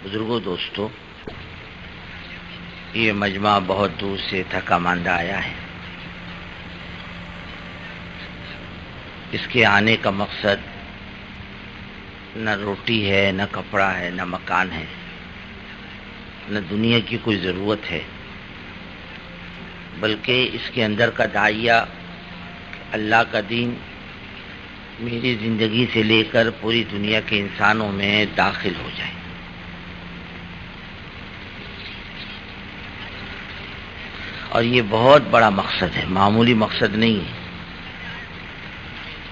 بزرگوں، دوستوں، یہ مجمع بہت دور سے تھکا ماندہ آیا ہے۔ اس کے آنے کا مقصد نہ روٹی ہے، نہ کپڑا ہے، نہ مکان ہے، نہ دنیا کی کوئی ضرورت ہے، بلکہ اس کے اندر کا داعیہ اللہ کا دین میری زندگی سے لے کر پوری دنیا کے انسانوں میں داخل ہو جائے۔ اور یہ بہت بڑا مقصد ہے، معمولی مقصد نہیں ہے۔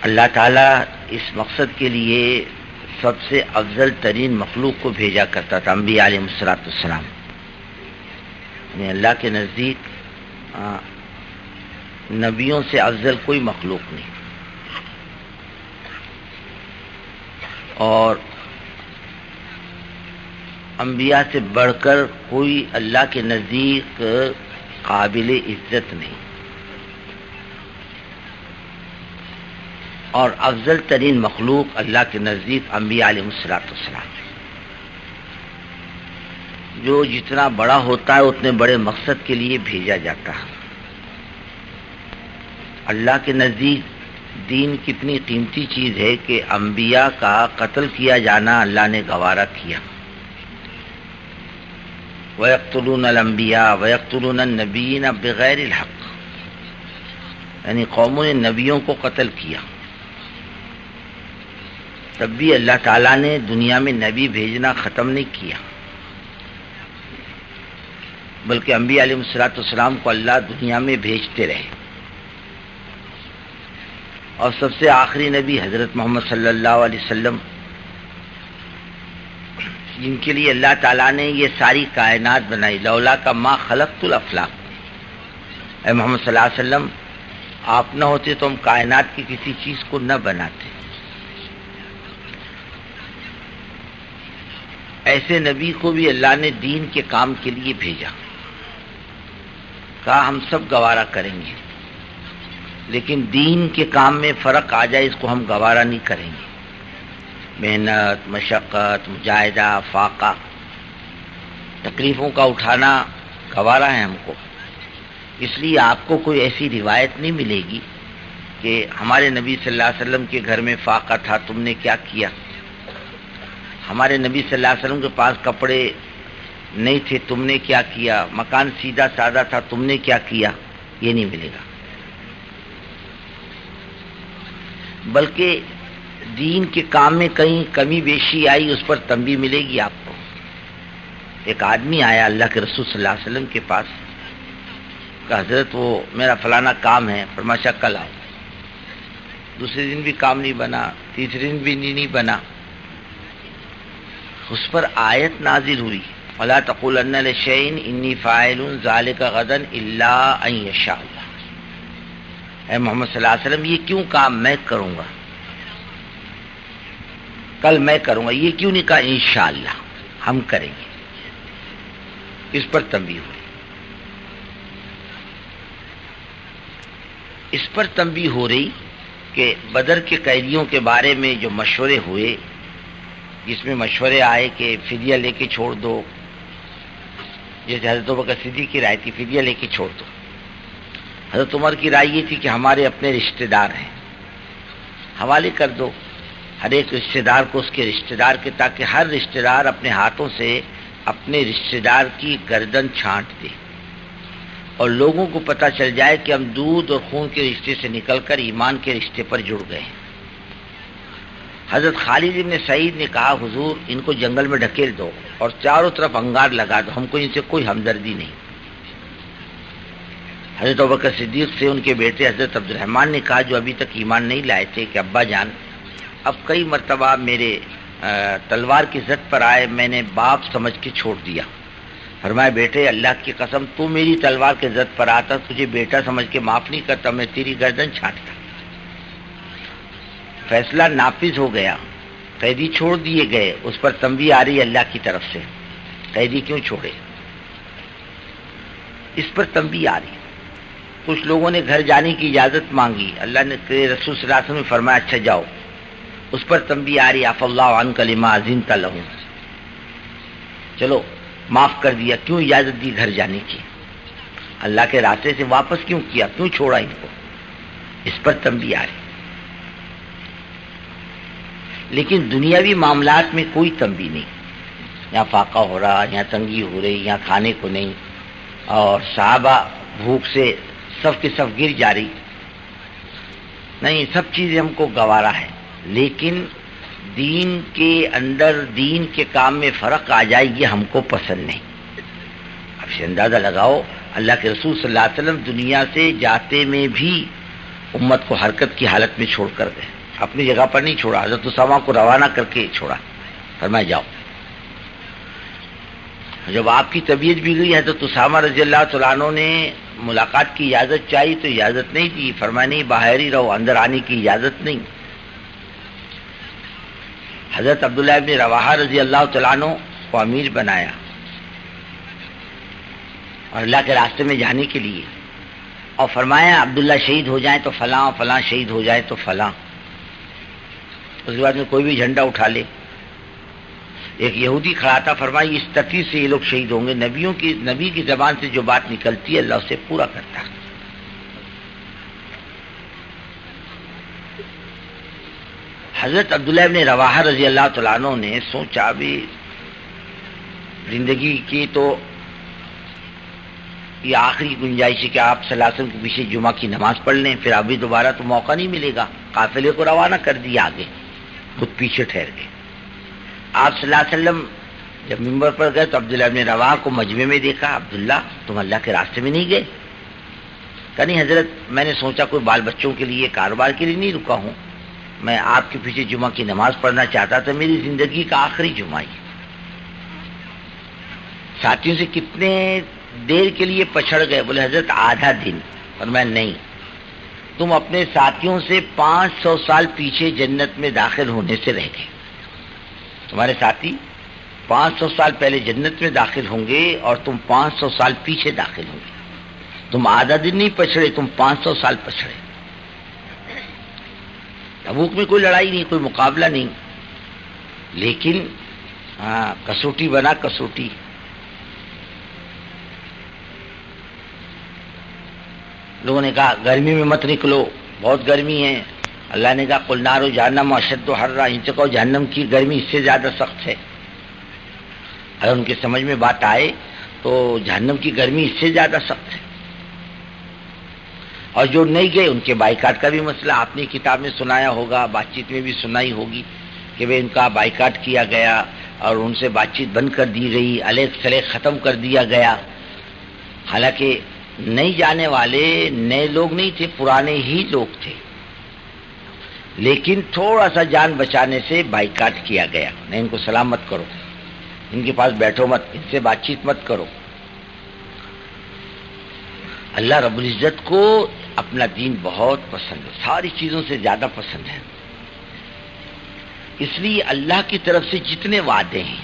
اللہ تعالیٰ اس مقصد کے لیے سب سے افضل ترین مخلوق کو بھیجا کرتا تھا، انبیاء علیہ السلام۔ یعنی اللہ کے نزدیک نبیوں سے افضل کوئی مخلوق نہیں، اور انبیاء سے بڑھ کر کوئی اللہ کے نزدیک قابل عزت نہیں، اور افضل ترین مخلوق اللہ کے نزدیک انبیاء علیہ السلام۔ جو جتنا بڑا ہوتا ہے اتنے بڑے مقصد کے لیے بھیجا جاتا ہے۔ اللہ کے نزدیک دین کتنی قیمتی چیز ہے کہ انبیاء کا قتل کیا جانا اللہ نے گوارا کیا۔ وَيَقْتُلُونَ الْأَنْبِيَاءَ وَيَقْتُلُونَ النَّبِيِّينَ بِغَيْرِ الْحَقِّ، یعنی قوموں نے نبیوں کو قتل کیا، تب بھی اللہ تعالیٰ نے دنیا میں نبی بھیجنا ختم نہیں کیا، بلکہ انبیاء علیہ السلام کو اللہ دنیا میں بھیجتے رہے۔ اور سب سے آخری نبی حضرت محمد صلی اللہ علیہ وسلم، جن کے لیے اللہ تعالیٰ نے یہ ساری کائنات بنائی۔ لولا کا ما خلقت الافلاق، اے محمد صلی اللہ علیہ وسلم، آپ نہ ہوتے تو ہم کائنات کی کسی چیز کو نہ بناتے۔ ایسے نبی کو بھی اللہ نے دین کے کام کے لیے بھیجا، کہا ہم سب گوارا کریں گے، لیکن دین کے کام میں فرق آ جائے اس کو ہم گوارا نہیں کریں گے۔ محنت، مشقت، مجاہدہ، فاقہ، تکلیفوں کا اٹھانا گوارا ہے ہم کو۔ اس لیے آپ کو کوئی ایسی روایت نہیں ملے گی کہ ہمارے نبی صلی اللہ علیہ وسلم کے گھر میں فاقہ تھا، تم نے کیا کیا؟ ہمارے نبی صلی اللہ علیہ وسلم کے پاس کپڑے نہیں تھے، تم نے کیا کیا؟ مکان سیدھا سادہ تھا، تم نے کیا کیا؟ یہ نہیں ملے گا، بلکہ دین کے کام میں کہیں کمی بیشی آئی اس پر تنبیہ ملے گی آپ کو۔ ایک آدمی آیا اللہ کے رسول صلی اللہ علیہ وسلم کے پاس، کہ حضرت وہ میرا فلانا کام ہے، فرمایا کل آؤ۔ دوسرے دن بھی کام نہیں بنا، تیسرے دن بھی نہیں بنا، اس پر آیت نازل ہوئی، وَلَا تَقُولَنَّ لِشَيْءٍ إِنِّي فَاعِلٌ ذَلِكَ غَدًا إِلَّا أَن يَشَاءَ اللَّهُ۔ اے محمد صلی اللہ علیہ وسلم، یہ کیوں کام میں کروں گا، کل میں کروں گا، یہ کیوں نہیں کہا انشاءاللہ ہم کریں گے؟ اس پر تنبیہ ہوئی۔ اس پر تنبیہ ہو رہی کہ بدر کے قیدیوں کے بارے میں جو مشورے ہوئے، جس میں مشورے آئے کہ فدیہ لے کے چھوڑ دو، جیسے حضرت ابوبکر صدیق کی رائے تھی فدیہ لے کے چھوڑ دو، حضرت عمر کی رائے یہ تھی کہ ہمارے اپنے رشتہ دار ہیں، حوالے کر دو ہر ایک رشتہ دار کو اس کے رشتہ دار کے، تاکہ ہر رشتہ دار اپنے ہاتھوں سے اپنے رشتہ دار کی گردن چھانٹ دے، اور لوگوں کو پتہ چل جائے کہ ہم دودھ اور خون کے رشتے سے نکل کر ایمان کے رشتے پر جڑ گئے ہیں۔ حضرت خالد بن سعید نے کہا حضور ان کو جنگل میں ڈھکیل دو اور چاروں طرف انگار لگا دو، ہم کو ان سے کوئی ہمدردی نہیں۔ حضرت ابوبکر صدیق سے ان کے بیٹے حضرت عبد الرحمن نے کہا، جو ابھی تک ایمان نہیں لائے تھے، کہ ابا جان اب کئی مرتبہ میرے تلوار کی زد پر آئے، میں نے باپ سمجھ کے چھوڑ دیا۔ فرمایا بیٹے اللہ کی قسم تو میری تلوار کے زد پر آتا، تجھے بیٹا سمجھ کے معاف نہیں کرتا، میں تیری گردن چھانٹتا۔ فیصلہ نافذ ہو گیا، قیدی چھوڑ دیے گئے۔ اس پر تنبیہ آ رہی اللہ کی طرف سے، قیدی کیوں چھوڑے؟ اس پر تنبیہ آ رہی۔ کچھ لوگوں نے گھر جانے کی اجازت مانگی، اللہ نے رسول صلی اللہ علیہ وسلم نے فرمایا اچھا جاؤ۔ اس پر تنبیہ آ رہی، عفا اللہ عنک لما اذنت لهم، چلو معاف کر دیا، کیوں اجازت دی گھر جانے کی؟ اللہ کے راستے سے واپس کیوں کیا، کیوں چھوڑا ان کو؟ اس پر تنبیہ آ رہی۔ لیکن دنیاوی معاملات میں کوئی تنبیہ نہیں، یہاں فاقہ ہو رہا، یہاں تنگی ہو رہی، یہاں کھانے کو نہیں، اور صحابہ بھوک سے صف کے صف گر جا رہی، نہیں، سب چیزیں ہم کو گوارا ہے، لیکن دین کے اندر دین کے کام میں فرق آ جائے یہ ہم کو پسند نہیں۔ اب سے اندازہ لگاؤ، اللہ کے رسول صلی اللہ علیہ وسلم دنیا سے جاتے میں بھی امت کو حرکت کی حالت میں چھوڑ کر گئے، اپنی جگہ پر نہیں چھوڑا، حضرت اسامہ کو روانہ کر کے چھوڑا، فرمایا جاؤ۔ جب آپ کی طبیعت بگڑی حضرت اسامہ رضی اللہ تعالیٰ عنہ نے ملاقات کی اجازت چاہی تو اجازت نہیں دی، فرمایا نہیں، باہر ہی رہو، اندر آنے کی اجازت نہیں۔ حضرت عبداللہ ابن رواحہ رضی اللہ تعالیٰ عنہ کو امیر بنایا اور اللہ کے راستے میں جانے کے لیے، اور فرمایا عبداللہ شہید ہو جائیں تو فلاں، فلاں شہید ہو جائے تو فلاں، اس کے بعد میں کوئی بھی جھنڈا اٹھا لے۔ ایک یہودی کھڑا تھا، فرمایا اس ترتیب سے یہ لوگ شہید ہوں گے، نبی کی زبان سے جو بات نکلتی ہے اللہ اسے پورا کرتا ہے۔ حضرت عبداللہ ابن رواحہ رضی اللہ تعالیٰ عنہ نے سوچا بھی زندگی کی تو یہ آخری گنجائش ہے کہ آپ صلی اللہ علیہ وسلم کے پیچھے جمعہ کی نماز پڑھ لیں، پھر ابھی دوبارہ تو موقع نہیں ملے گا۔ قافلے کو روانہ کر دیا آگے، خود پیچھے ٹھہر گئے۔ آپ صلی اللہ علیہ وسلم جب ممبر پر گئے تو عبداللہ ابن رواحہ کو مجمع میں دیکھا، عبداللہ تم اللہ کے راستے میں نہیں گئے؟ کہا نہیں حضرت، میں نے سوچا کوئی بال بچوں کے لیے، کاروبار کے لیے نہیں رکا ہوں، میں آپ کے پیچھے جمعہ کی نماز پڑھنا چاہتا تھا، میری زندگی کا آخری جمعہ ہی۔ ساتھیوں سے کتنے دیر کے لیے پچھڑ گئے؟ بولے حضرت آدھا دن۔ اور میں نہیں، تم اپنے ساتھیوں سے 500 سال پیچھے جنت میں داخل ہونے سے رہ گئے۔ تمہارے ساتھی 500 سال پہلے جنت میں داخل ہوں گے اور تم 500 سال پیچھے داخل ہوں گے۔ تم آدھا دن نہیں پچھڑے، تم 500 سال پچھڑے۔ تبوک میں کوئی لڑائی نہیں، کوئی مقابلہ نہیں، لیکن کسوٹی بنا کسوٹی۔ لوگوں نے کہا گرمی میں مت نکلو، بہت گرمی ہے۔ اللہ نے کہا قل نار جہنم اشد حرا، ان سے کہو جہنم کی گرمی اس سے زیادہ سخت ہے۔ اگر ان کے سمجھ میں بات آئے تو جہنم کی گرمی اس سے زیادہ سخت ہے۔ اور جو نہیں گئے ان کے بائیکاٹ کا بھی مسئلہ آپ نے کتاب میں سنایا ہوگا، بات چیت میں بھی سنائی ہوگی کہ وہ ان کا بائیکاٹ کیا گیا اور ان سے بات چیت بند کر دی گئی، علیق سلیق ختم کر دیا گیا۔ حالانکہ نہیں جانے والے نئے لوگ نہیں تھے، پرانے ہی لوگ تھے، لیکن تھوڑا سا جان بچانے سے بائیکاٹ کیا گیا، نہیں ان کو سلام مت کرو، ان کے پاس بیٹھو مت، ان سے بات چیت مت کرو۔ اللہ رب العزت کو اپنا دین بہت پسند ہے، ساری چیزوں سے زیادہ پسند ہے، اس لیے اللہ کی طرف سے جتنے وعدے ہیں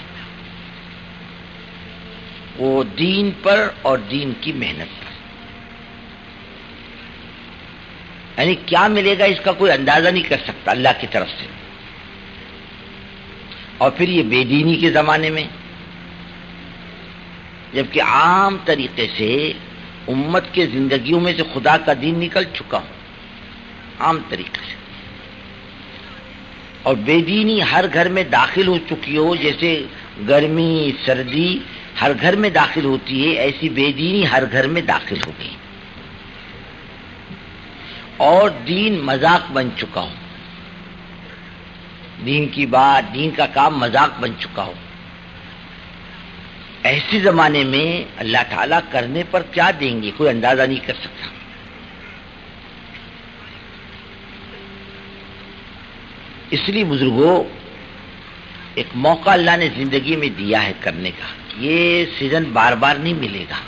وہ دین پر اور دین کی محنت پر، یعنی کیا ملے گا اس کا کوئی اندازہ نہیں کر سکتا اللہ کی طرف سے۔ اور پھر یہ بے دینی کے زمانے میں، جبکہ عام طریقے سے امت کے زندگیوں میں سے خدا کا دین نکل چکا ہوں عام طریقے سے، اور بے دینی ہر گھر میں داخل ہو چکی ہو، جیسے گرمی سردی ہر گھر میں داخل ہوتی ہے، ایسی بے دینی ہر گھر میں داخل ہو گئی، اور دین مذاق بن چکا ہو، دین کی بات، دین کا کام مذاق بن چکا ہو۔ ایسے زمانے میں اللہ تعالیٰ کرنے پر کیا دیں گے کوئی اندازہ نہیں کر سکتا۔ اس لیے بزرگوں، ایک موقع اللہ نے زندگی میں دیا ہے کرنے کا، یہ سیزن بار بار نہیں ملے گا،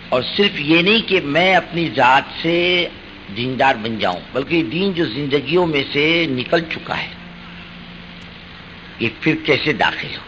اور صرف یہ نہیں کہ میں اپنی ذات سے دیندار بن جاؤں، بلکہ دین جو زندگیوں میں سے نکل چکا ہے یہ پھر کیسے داخل ہو۔